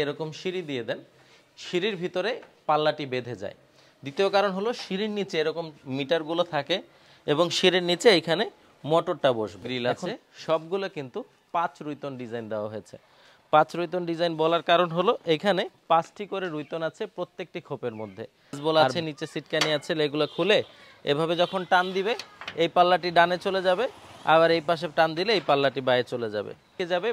এরকম সিঁড়ি দিয়ে দেন, সিঁড়ির ভিতরে পাল্লাটি বেঁধে যায়। দ্বিতীয় কারণ হলো সিঁড়ির নিচে এরকম মিটারগুলো থাকে এবং সিঁড়ির নিচে এখানে মোটরটা বসবে। গ্রিল আছে, সবগুলো কিন্তু 5 রুইতন ডিজাইন দেওয়া হয়েছে। 5 রুইতন ডিজাইন বলার কারণ হলো এখানে 5টি করে রুইতন আছে প্রত্যেকটি খোপের মধ্যে। বলা আছে নিচে সিটকানি আছে, এগুলো খুলে এভাবে যখন টান দিবে এই পাল্লাটি ডানে চলে যাবে, আবার এই পাশে টান দিলে এই পাল্লাটি বাইরে চলে যাবে।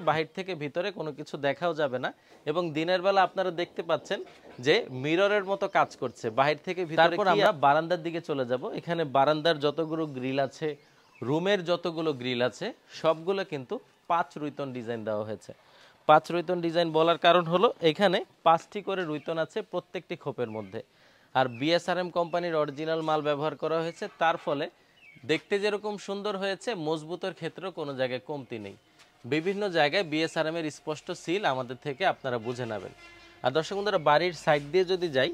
বাহির থেকে ভিতরে কোনো কিছু দেখাও যাবে না এবং দিনের বেলা আপনারা দেখতে পাচ্ছেন যে মিররের মতো কাজ করছে বাহির থেকে ভিতরে। তারপর আমরা বারান্দার দিকে চলে যাব। এখানে বারান্দার যতগুলো গ্রিল আছে, রুমের যতগুলো গ্রিল আছে, সবগুলো কিন্তু 5 রুইতন ডিজাইন দেওয়া হয়েছে। 5 রুইতন ডিজাইন বলার কারণ হলো এখানে 5টি করে রুইতন আছে প্রত্যেকটি খোপের মধ্যে। আর বিএসআরএম কোম্পানির অরিজিনাল মাল ব্যবহার করা হয়েছে, তার ফলে দেখতে যেরকম সুন্দর হয়েছে মজবুতের ক্ষেত্রেও কোনো জায়গায় কমতি নেই। বিভিন্ন জায়গায় বিএসআরএম এর স্পষ্ট সিল আমাদের থেকে আপনারা বুঝে নেবেন। আর দর্শক বন্ধুরা, বাড়ির সাইড দিয়ে যদি যাই,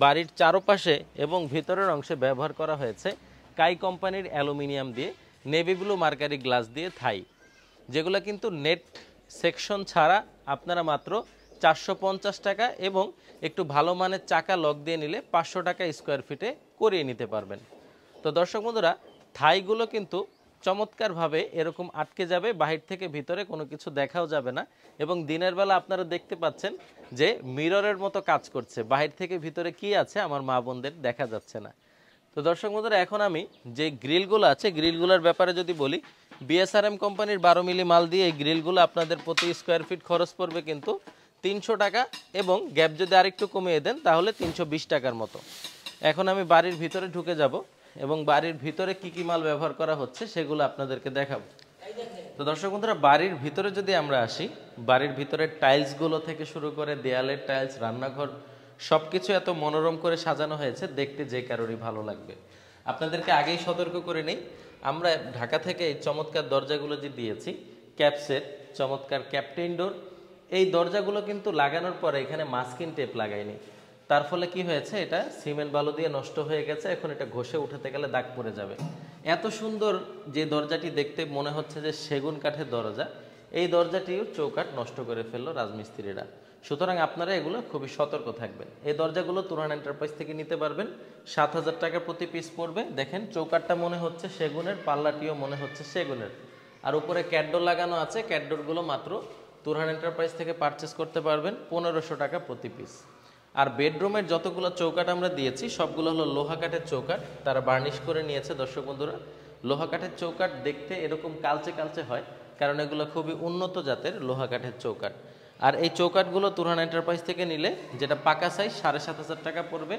বাড়ির চারপাশে এবং ভিতরের অংশে ব্যবহার করা হয়েছে কাই কোম্পানির অ্যালুমিনিয়াম দিয়ে, নেভি ব্লু মার্কারি গ্লাস দিয়ে থাই, যেগুলো কিন্তু নেট সেকশন ছাড়া আপনারা মাত্র 450 টাকা এবং একটু ভালো মানের চাকা লক দিয়ে নিলে 500 টাকা স্কোয়ার ফিটে করিয়ে নিতে পারবেন। তো দর্শক বন্ধুরা, থাইগুলো কিন্তু চমৎকারভাবে এরকম আটকে যাবে, বাহির থেকে ভিতরে কোনো কিছু দেখাও যাবে না এবং দিনের বেলা আপনারা দেখতে পাচ্ছেন যে মিররের মতো কাজ করছে, বাহির থেকে ভিতরে কি আছে আমার মা বোনদের দেখা যাচ্ছে না। তো দর্শক বন্ধুরা, এখন আমি যে গ্রিলগুলো আছে গ্রিলগুলোর ব্যাপারে যদি বলি, বিএসআরএম কোম্পানির 12 মিলি মাল দিয়ে এই গ্রিলগুলো আপনাদের প্রতি স্কোয়ার ফিট খরচ পড়বে কিন্তু 300 টাকা এবং গ্যাপ যদি আরেকটু কমিয়ে দেন তাহলে 320 টাকার মতো। এখন আমি বাড়ির ভিতরে ঢুকে যাব এবং বাড়ির ভিতরে কি কি মাল ব্যবহার করা হচ্ছে সেগুলো আপনাদেরকে দেখাবো। তো দর্শক বন্ধুরা, বাড়ির ভিতরে যদি আমরা আসি, বাড়ির ভিতরে টাইলসগুলো থেকে শুরু করে দেয়ালের টাইলস, রান্নাঘর, সবকিছু এত মনোরম করে সাজানো হয়েছে, দেখতে যে কারোরই ভালো লাগবে। আপনাদেরকে আগেই সতর্ক করে নেই, আমরা ঢাকা থেকে এই চমৎকার দরজাগুলো যে দিয়েছি ক্যাপসেট, চমৎকার ক্যাপ্টেন ডোর, এই দরজাগুলো কিন্তু লাগানোর পরে এখানে মাস্কিং টেপ লাগাইনি। তার ফলে কি হয়েছে, এটা সিমেন্ট বালু দিয়ে নষ্ট হয়ে গেছে, এখন এটা ঘষে উঠাতে গেলে দাগ পড়ে যাবে। এত সুন্দর যে দরজাটি দেখতে মনে হচ্ছে যে সেগুন কাঠের দরজা, এই দরজাটিও চৌকাঠ নষ্ট করে ফেললো রাজমিস্ত্রিরা। সুতরাং আপনারা এগুলো খুবই সতর্ক থাকবেন। এই দরজাগুলো তুরান এন্টারপ্রাইজ থেকে নিতে পারবেন, 7000 টাকা প্রতি পিস পড়বে। দেখেন চৌকাঠটা মনে হচ্ছে সেগুনের, পাল্লাটিও মনে হচ্ছে সেগুনের, আর উপরে ক্যাডডোর লাগানো আছে। ক্যাডডোরগুলো মাত্র তুরান এন্টারপ্রাইজ থেকে পারচেস করতে পারবেন 1500 টাকা প্রতি পিস। আর বেডরুমের যতগুলো চৌকাঠ আমরা দিয়েছি সবগুলো হলো লোহা কাঠের চৌকাঠ, তারা বার্নিশ করে নিয়েছে। দর্শক বন্ধুরা, লোহা কাঠের চৌকাঠ দেখতে এরকম কালচে কালচে হয় কারণ এগুলো খুবই উন্নত জাতের লোহা কাঠের চৌকাঠ। আর এই চৌকাঠগুলো তুরান এন্টারপ্রাইজ থেকে নিলে যেটা পাকা সাইজ 7500 টাকা পড়বে,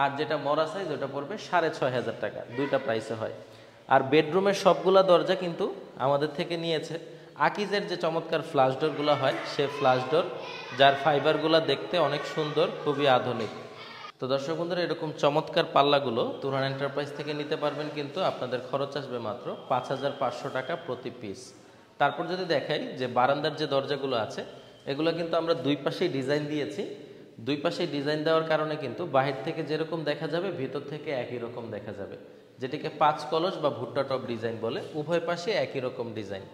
আর যেটা মরা সাইজ ওটা পড়বে 6500 টাকা, দুইটা প্রাইসে হয়। আর বেডরুমের সবগুলা দরজা কিন্তু আমাদের থেকে নিয়েছে আকিজের যে চমৎকার ফ্ল্যাশ ডোরগুলো হয়, সে ফ্ল্যাশ ডোর, যার ফাইবারগুলো দেখতে অনেক সুন্দর, খুবই আধুনিক। তো দর্শক বন্ধুরা, এরকম চমৎকার পাল্লাগুলো তুরান এন্টারপ্রাইজ থেকে নিতে পারবেন, কিন্তু আপনাদের খরচ আসবে মাত্র 5500 টাকা প্রতি পিস। তারপর যদি দেখাই যে বারান্দার যে দরজাগুলো আছে, এগুলো কিন্তু আমরা দুই পাশেই ডিজাইন দিয়েছি। দুই পাশেই ডিজাইন দেওয়ার কারণে কিন্তু বাহির থেকে যেরকম দেখা যাবে ভিতর থেকে একই রকম দেখা যাবে, যেটিকে 5 কলস বা ভুট্টা টপ ডিজাইন বলে। উভয় পাশে একই রকম ডিজাইন।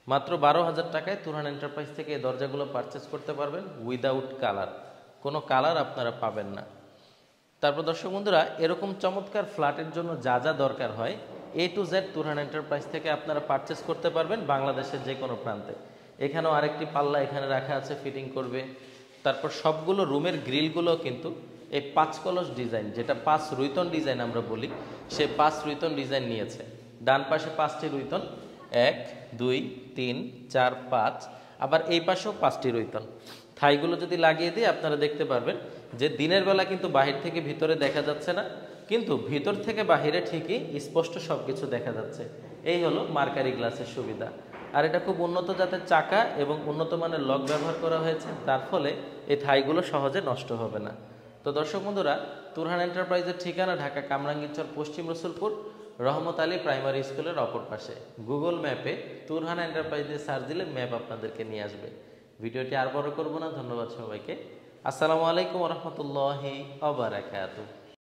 মাত্র 12000 টাকায় তুরান এন্টারপ্রাইজ থেকে এই দরজাগুলো পারচেস করতে পারবেন উইদাউট কালার, কোনো কালার আপনারা পাবেন না। তারপর দর্শক বন্ধুরা, এরকম চমৎকার ফ্ল্যাটের জন্য যা যা দরকার হয় A to Z Turan enterprise থেকে আপনারা পারচেস করতে পারবেন বাংলাদেশের যে কোনো প্রান্তে। এখানেও আরেকটি পাল্লা এখানে রাখা আছে, ফিটিং করবে। তারপর সবগুলো রুমের গ্রিলগুলো কিন্তু এই 5 কলস ডিজাইন, যেটা 5 রুইতন ডিজাইন আমরা বলি, সে 5 রুইতন ডিজাইন নিয়েছে। ডান পাশে 5টি রুইতন, 1 2 3 4 5, আবার এই পাশেও 5টি রুইতন। থাইগুলো যদি লাগিয়ে দিই আপনারা দেখতে পারবেন যে দিনের বেলা কিন্তু বাহির থেকে ভিতরে দেখা যাচ্ছে না, কিন্তু ভিতর থেকে বাহিরে ঠিকই স্পষ্ট সবকিছু দেখা যাচ্ছে। এই হলো মার্কারি গ্লাসের সুবিধা। আর এটা খুব উন্নত জাতের চাকা এবং উন্নত মানের লক ব্যবহার করা হয়েছে, তার ফলে এই থাইগুলো সহজে নষ্ট হবে না। তো দর্শক বন্ধুরা, তুরহান এন্টারপ্রাইজের ঠিকানা ঢাকা কামরাঙ্গীরচর, পশ্চিম রসুলপুর, রহমত আলী প্রাইমারি স্কুলের অপর পাশে। গুগল ম্যাপে তুরহান এন্টারপ্রাইজ দিয়ে সার্চ দিলে ম্যাপ আপনাদেরকে নিয়ে আসবে। ভিডিওটি আর বড় করব না, ধন্যবাদ সবাইকে। আসসালামু আলাইকুম ওয়া রাহমাতুল্লাহি ওয়া বারাকাতুহু।